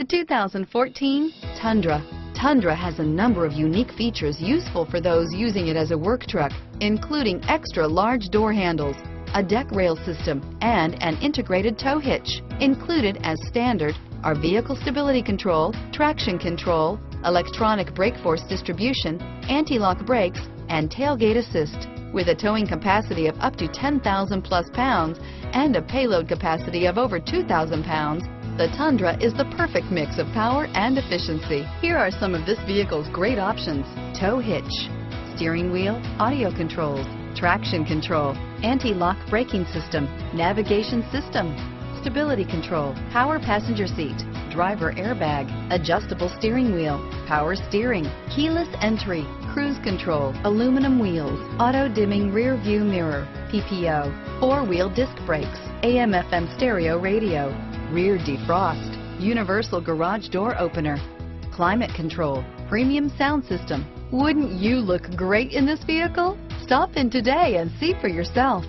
The 2014 Tundra. Tundra has a number of unique features useful for those using it as a work truck, including extra large door handles, a deck rail system, and an integrated tow hitch. Included as standard are vehicle stability control, traction control, electronic brake force distribution, anti-lock brakes, and tailgate assist. With a towing capacity of up to 10,000 plus pounds and a payload capacity of over 2,000 pounds, the Tundra is the perfect mix of power and efficiency. Here are some of this vehicle's great options: tow hitch, steering wheel audio controls, traction control, anti-lock braking system, navigation system, stability control, power passenger seat, driver airbag, adjustable steering wheel, power steering, keyless entry, cruise control, aluminum wheels, auto dimming rear view mirror, PPO, four-wheel disc brakes, AM/FM stereo radio, rear defrost, universal garage door opener, climate control, premium sound system. Wouldn't you look great in this vehicle? Stop in today and see for yourself.